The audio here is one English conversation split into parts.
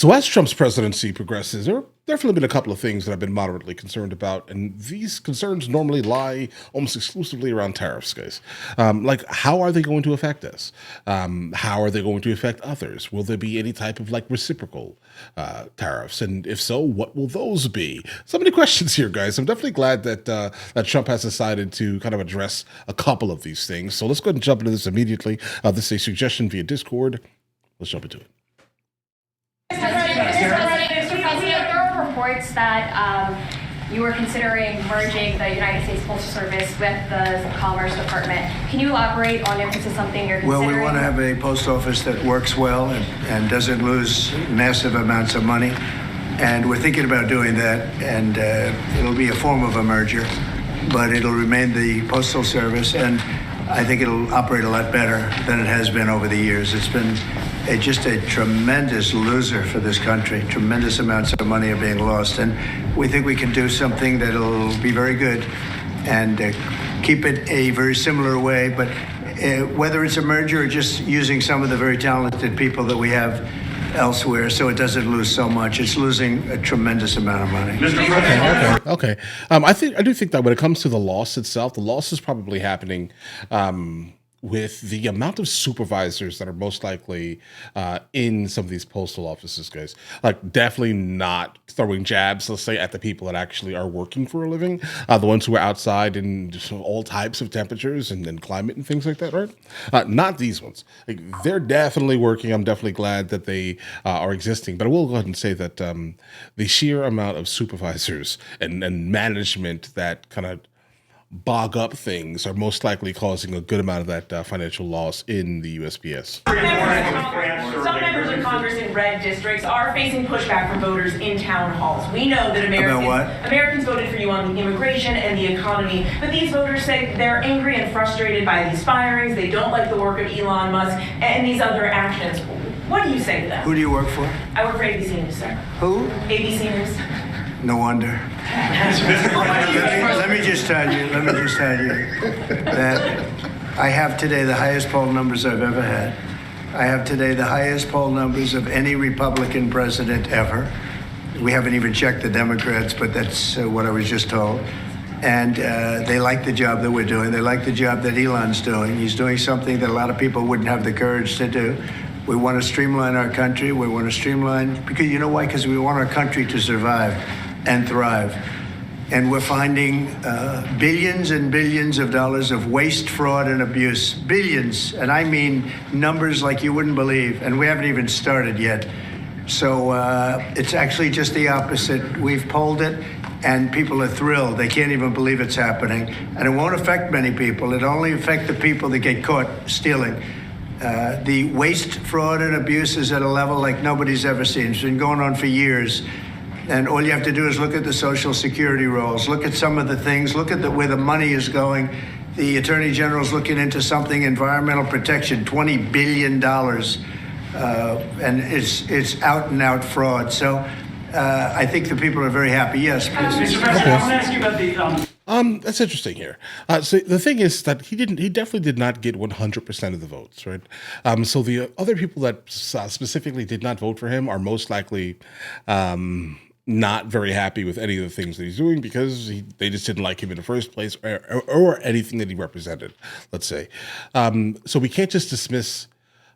So as Trump's presidency progresses, there have definitely been a couple of things that I've been moderately concerned about, and these concerns normally lie almost exclusively around tariffs, guys. Like, how are they going to affect us? How are they going to affect others? Will there be any type of like reciprocal tariffs? And if so, what will those be? So many questions here, guys. I'm definitely glad that that Trump has decided to kind of address a couple of these things. So let's go ahead and jump into this immediately. This is a suggestion via Discord. Let's jump into it. Mr. President, there are reports that you were considering merging the United States Postal Service with the Commerce Department. Can you elaborate on if this is something you're considering? Well, we want to have a post office that works well and doesn't lose massive amounts of money. And we're thinking about doing that, and it'll be a form of a merger, but it'll remain the Postal Service, and I think it'll operate a lot better than it has been over the years. It's been just a tremendous loser for this country. Tremendous amounts of money are being lost, and we think we can do something that'll be very good and keep it a very similar way. But whether it's a merger or just using some of the very talented people that we have elsewhere, so it doesn't lose so much. It's losing a tremendous amount of money. Okay. I do think that when it comes to the loss itself, the loss is probably happening with the amount of supervisors that are most likely in some of these postal offices, guys. Like, definitely not throwing jabs, let's say, at the people that actually are working for a living, the ones who are outside in just all types of temperatures and climate and things like that, right? Not these ones. Like, they're definitely working. I'm definitely glad that they are existing. But I will go ahead and say that the sheer amount of supervisors and management that kind of bog up things are most likely causing a good amount of that financial loss in the USPS. Some members of Congress in red districts are facing pushback from voters in town halls. We know that Americans voted for you on immigration and the economy, but these voters say they're angry and frustrated by these firings. They don't like the work of Elon Musk and these other actions. What do you say to them? Who do you work for? I work for ABC News, sir. Who? ABC News. No wonder. Let me just tell you that I have today the highest poll numbers I've ever had. I have today the highest poll numbers of any Republican president ever. We haven't even checked the Democrats, but that's what I was just told. And they like the job that we're doing. They like the job that Elon's doing. He's doing something that a lot of people wouldn't have the courage to do. We want to streamline our country. We want to streamline, because you know why? Because we want our country to survive and thrive. And we're finding billions and billions of dollars of waste, fraud, and abuse. Billions, and I mean numbers like you wouldn't believe, and we haven't even started yet. So it's actually just the opposite. We've polled it, and people are thrilled. They can't even believe it's happening. And it won't affect many people. It'll only affect the people that get caught stealing. The waste, fraud, and abuse is at a level like nobody's ever seen. It's been going on for years. And all you have to do is look at the Social Security rolls, look at some of the things, look at where the money is going. The Attorney General's looking into something, environmental protection, $20 billion. And it's out and out fraud. So I think the people are very happy. Yes, please. Mr. President, I want to ask you about the... That's interesting here. So the thing is that he definitely did not get 100% of the votes, right? So the other people that specifically did not vote for him are most likely not very happy with any of the things that he's doing because they just didn't like him in the first place or anything that he represented, let's say. So we can't just dismiss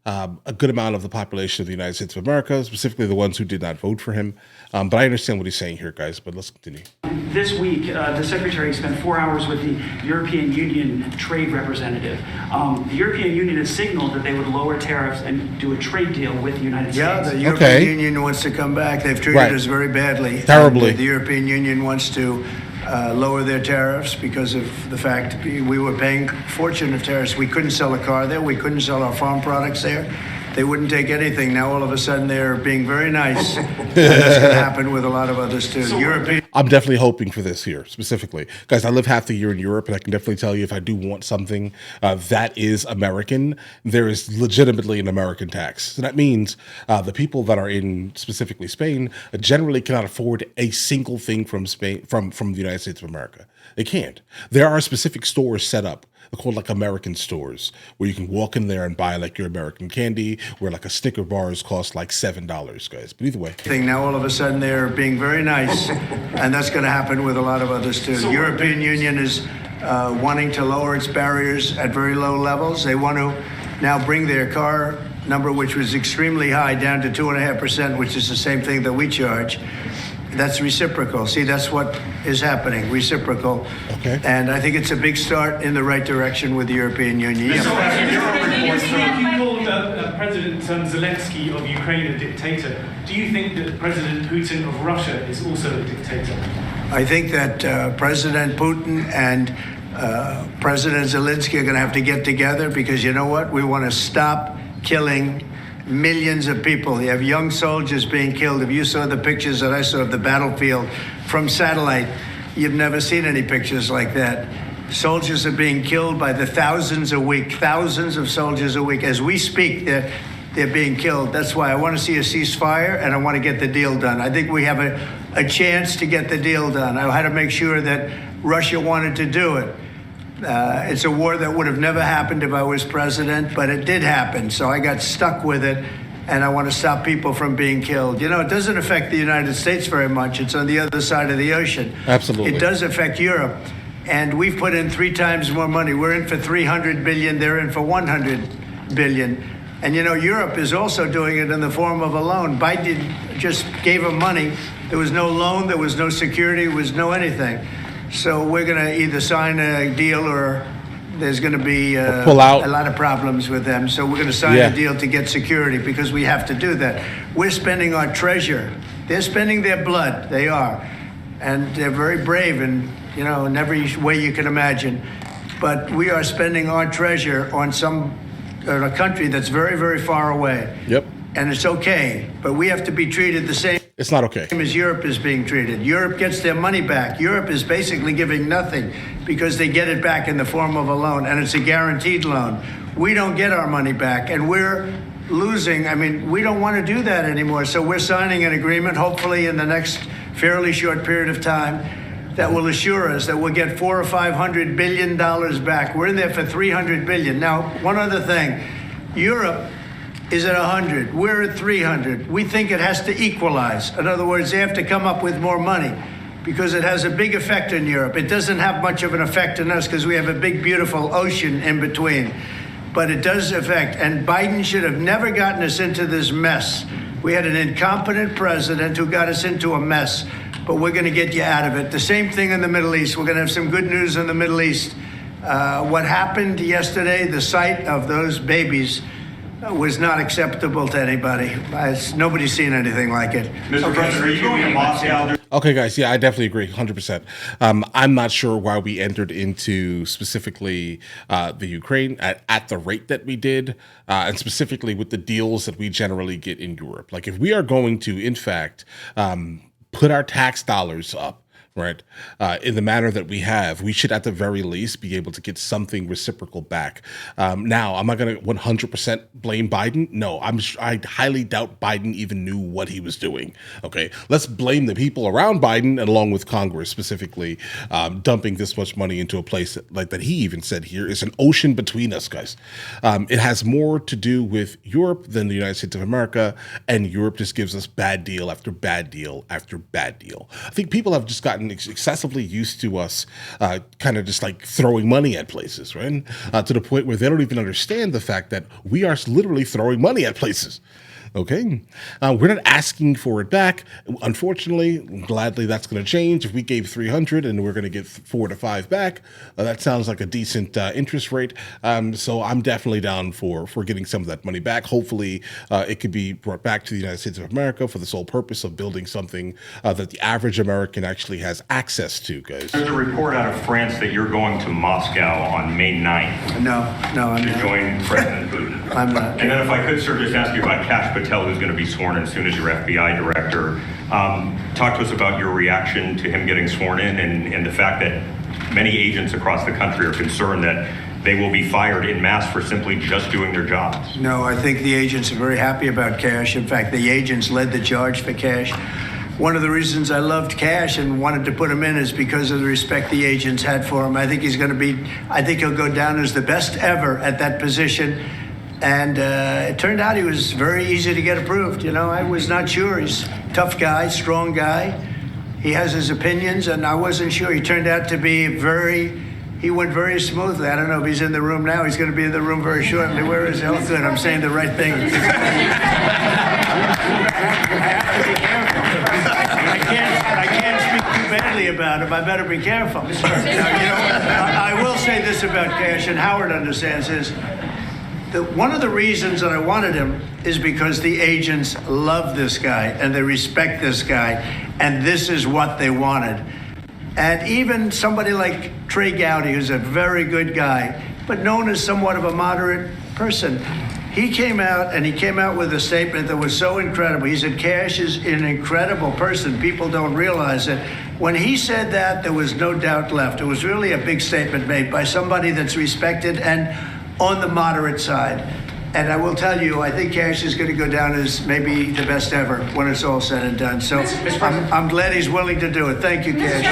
a good amount of the population of the United States of America, specifically the ones who did not vote for him. But I understand what he's saying here, guys, but let's continue. This week, the Secretary spent 4 hours with the European Union trade representative. The European Union has signaled that they would lower tariffs and do a trade deal with the United States. Yeah, the European Union wants to come back. They've treated us very badly. Terribly. The European Union wants to lower their tariffs because of the fact we were paying a fortune of tariffs. We couldn't sell a car there. We couldn't sell our farm products there. They wouldn't take anything. Now all of a sudden they're being very nice. And that's going to happen with a lot of others too. I'm definitely hoping for this here specifically. Guys, I live half the year in Europe, and I can definitely tell you if I do want something that is American, there is legitimately an American tax. So that means the people that are in specifically Spain generally cannot afford a single thing from Spain, from the United States of America. They can't. There are specific stores set up They're called like American stores, where you can walk in there and buy like your American candy, where like a Snicker bars cost like $7, guys. But either way. Now all of a sudden they're being very nice, and that's going to happen with a lot of others too. The European Union is wanting to lower its barriers at very low levels. They want to now bring their car number, which was extremely high, down to 2.5%, which is the same thing that we charge. That's reciprocal. See, that's what is happening, reciprocal. Okay. And I think it's a big start in the right direction with the European Union. You called President Zelensky of Ukraine a dictator. Do you think that President Putin of Russia is also a dictator? I think that President Putin and President Zelensky are going to have to get together, because you know what? We want to stop killing millions of people. You have young soldiers being killed. If you saw the pictures that I saw of the battlefield from satellite, you've never seen any pictures like that. Soldiers are being killed by the thousands a week, thousands of soldiers a week. As we speak, they're being killed. That's why I want to see a ceasefire, and I want to get the deal done. I think we have a chance to get the deal done. I had to make sure that Russia wanted to do it. It's a war that would have never happened if I was president, but it did happen. So I got stuck with it, and I want to stop people from being killed. You know, it doesn't affect the United States very much. It's on the other side of the ocean. Absolutely. It does affect Europe, and we've put in 3 times more money. We're in for 300 billion. They're in for 100 billion. And, you know, Europe is also doing it in the form of a loan. Biden just gave them money. There was no loan. There was no security. There was no anything. So we're going to either sign a deal, or there's going to be pull out. A lot of problems with them. So we're going to sign a deal to get security, because we have to do that. We're spending our treasure. They're spending their blood. They are. And they're very brave in every way you can imagine. But we are spending our treasure on a country that's very, very far away. Yep. And it's okay, but we have to be treated the same. It's not okay. As Europe is being treated. Europe gets their money back. Europe is basically giving nothing, because they get it back in the form of a loan, and it's a guaranteed loan. We don't get our money back, and we're losing. I mean, we don't want to do that anymore. So we're signing an agreement, hopefully in the next fairly short period of time, that will assure us that we'll get $400 or $500 billion back. We're in there for $300 billion. Now, one other thing, Europe is at 100. We're at 300. We think it has to equalize. In other words, they have to come up with more money, because it has a big effect in Europe. It doesn't have much of an effect on us, because we have a big, beautiful ocean in between. But it does affect. And Biden should have never gotten us into this mess. We had an incompetent president who got us into a mess, but we're going to get you out of it. The same thing in the Middle East. We're going to have some good news in the Middle East. What happened yesterday, the sight of those babies, was not acceptable to anybody. Nobody's seen anything like it. Mr. President, are you going to Moscow? Okay, guys. Yeah, I definitely agree, 100%. I'm not sure why we entered into specifically the Ukraine at the rate that we did, and specifically with the deals that we generally get in Europe. Like, if we are going to, in fact, put our tax dollars up, right, in the manner that we have, we should at the very least be able to get something reciprocal back. Now, I'm not going to 100% blame Biden. No, I highly doubt Biden even knew what he was doing. Okay, let's blame the people around Biden, and along with Congress specifically, dumping this much money into a place that he even said here is an ocean between us, guys. It has more to do with Europe than the United States of America, and Europe just gives us bad deal after bad deal after bad deal. I think people have just gotten excessively used to us kind of just like throwing money at places, right? To the point where they don't even understand the fact that we are literally throwing money at places. Okay, we're not asking for it back. Unfortunately, gladly, that's going to change. If we gave 300 and we're going to get 4 to 5 back, that sounds like a decent interest rate. So I'm definitely down for getting some of that money back. Hopefully, it could be brought back to the United States of America for the sole purpose of building something that the average American actually has access to, guys. There's a report out of France that you're going to Moscow on May 9th. No, I'm to not. join President Putin. I'm not. And then if I could, sir, just ask you about Kash Patel, who's going to be sworn in soon as your FBI director. Talk to us about your reaction to him getting sworn in, and the fact that many agents across the country are concerned that they will be fired en masse for simply just doing their jobs. No, I think the agents are very happy about Kash. In fact, the agents led the charge for Kash. one of the reasons I loved Cash and wanted to put him in is because of the respect the agents had for him. I think he'll go down as the best ever at that position. And it turned out he was very easy to get approved. You know, I was not sure. He's a tough guy, strong guy. He has his opinions, and I wasn't sure. He turned out to be he went very smoothly. I don't know if he's in the room now. He's going to be in the room very shortly. Where is he? Oh, good. I'm saying the right thing. I can't speak too badly about him. I better be careful. Now, I will say this about Cash, and Howard understands this. One of the reasons that I wanted him is because the agents love this guy and they respect this guy, and this is what they wanted. And even somebody like Trey Gowdy, who's a very good guy, but known as somewhat of a moderate person, he came out with a statement that was so incredible. He said, Cash is an incredible person. People don't realize it. When he said that, there was no doubt left. It was really a big statement made by somebody that's respected and on the moderate side. And I will tell you, I think Cash is going to go down as maybe the best ever when it's all said and done. So I'm glad he's willing to do it. Thank you, Cash.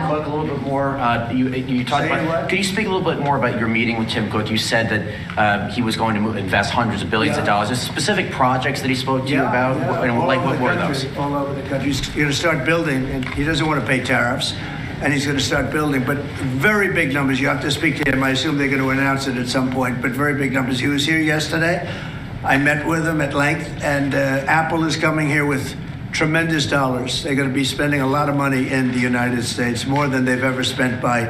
Cook, a little bit more. You talked about. Could you speak a little bit more about your meeting with Tim Cook? You said that he was going to invest hundreds of billions of dollars. There's specific projects that he spoke to you about. And what were those? All over the country. He's going to start building, and he doesn't want to pay tariffs. And he's going to start building, but very big numbers. You have to speak to him. I assume they're going to announce it at some point, but very big numbers. He was here yesterday. I met with him at length, and Apple is coming here with tremendous dollars. They're going to be spending a lot of money in the United States, more than they've ever spent by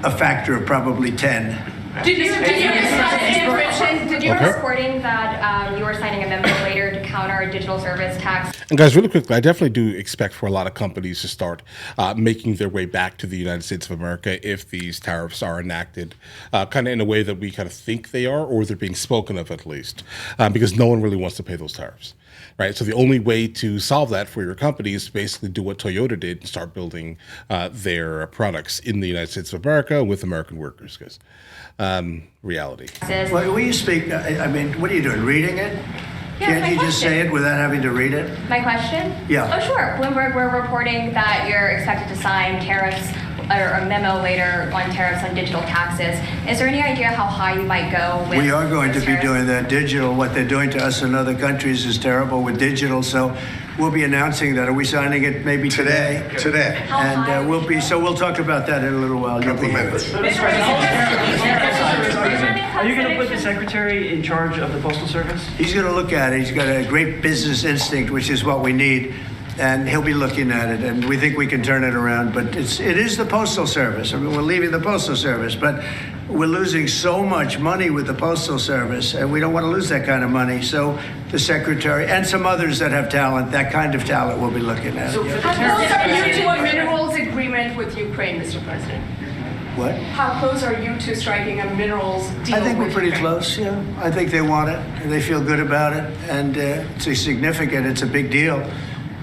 a factor of probably 10. Did you reporting that you were signing a memo later to counter a digital service tax? And guys, really quickly, I definitely do expect for a lot of companies to start making their way back to the United States of America if these tariffs are enacted kind of in a way that we kind of think they are, or they're being spoken of at least, because no one really wants to pay those tariffs. Right, so the only way to solve that for your company is to basically do what Toyota did and start building their products in the United States of America with American workers. Because reality. Well, will you speak? I mean, what are you doing? Reading it? Yeah, Can't you just say it without having to read it? My question? Yeah. Oh, sure. Bloomberg, we're reporting that you're expected to sign tariffs or a memo later on tariffs on digital taxes. Is there any idea how high you might go with? We are going to be tariffs? doing that. Digital, what they're doing to us in other countries is terrible with digital. So we'll be announcing that. Are we signing it maybe today? Today. And we'll talk about that in a little while. Couple of minutes. Are you going to put the secretary in charge of the Postal Service? He's going to look at it. He's got a great business instinct, which is what we need. And he'll be looking at it, and we think we can turn it around. But it is the Postal Service. I mean, we're leaving the Postal Service, but we're losing so much money with the Postal Service, and we don't want to lose that kind of money. So the secretary and some others that have talent, that kind of talent, we'll be looking at. So how close are you to a minerals agreement with Ukraine, Mr. President? What? How close are you to striking a minerals deal? I think we're with pretty Ukraine? close, yeah. I think they want it, and they feel good about it, and it's significant, it's a big deal.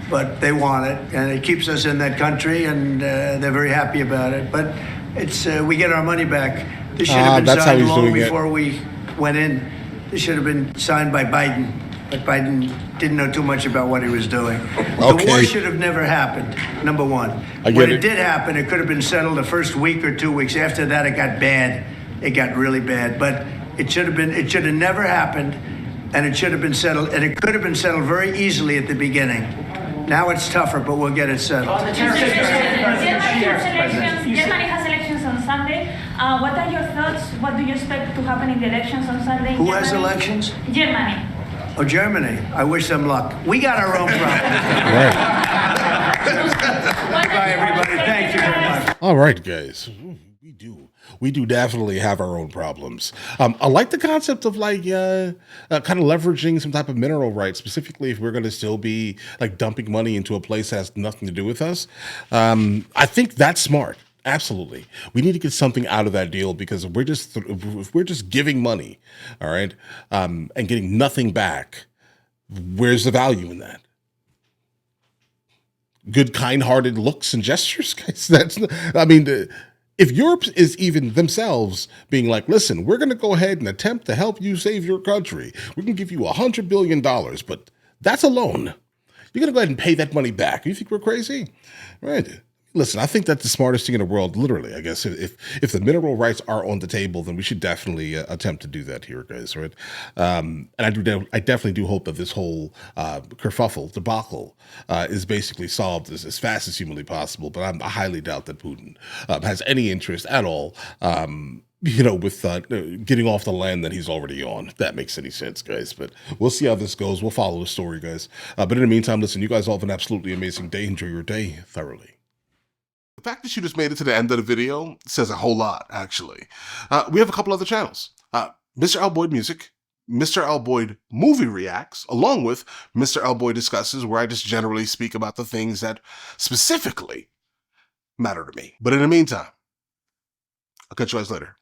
But they want it, and it keeps us in that country, and they're very happy about it. But it's we get our money back. This should have been signed long before we went in. This should have been signed by Biden, but Biden didn't know too much about what he was doing. The war should have never happened, number one. When it did happen, it could have been settled the first week or 2 weeks. After that, it got bad. It got really bad. But it should have never happened, and it should have been settled, and it could have been settled very easily at the beginning. Now it's tougher, but we'll get it settled. Germany has elections on Sunday. What are your thoughts? What do you expect to happen in the elections on Sunday? Who has elections? Germany. Oh, Germany. I wish them luck. We got our own problems. Bye, everybody. Thank you very much. All right, guys. We do definitely have our own problems. I like the concept of like kind of leveraging some type of mineral rights, specifically if we're going to still be like dumping money into a place that has nothing to do with us. I think that's smart. Absolutely. We need to get something out of that deal, because if we're just giving money, all right, and getting nothing back, where's the value in that? Good, kind-hearted looks and gestures, guys. If Europe is even themselves being like, listen, we're going to go ahead and attempt to help you save your country. We can give you $100 billion, but that's a loan. You're going to go ahead and pay that money back. You think we're crazy? Right. Listen, I think that's the smartest thing in the world, literally. I guess if the mineral rights are on the table, then we should definitely attempt to do that here, guys, right? And I definitely do hope that this whole kerfuffle, debacle, is basically solved as fast as humanly possible. But I highly doubt that Putin has any interest at all, with getting off the land that he's already on, if that makes any sense, guys. But we'll see how this goes. We'll follow the story, guys. But in the meantime, listen, you guys all have an absolutely amazing day. Enjoy your day thoroughly. The fact that you just made it to the end of the video says a whole lot, actually. We have a couple other channels. MrLboyd Music, MrLboyd Movie Reacts, along with MrLboyd Discusses, where I just generally speak about the things that specifically matter to me. But in the meantime, I'll catch you guys later.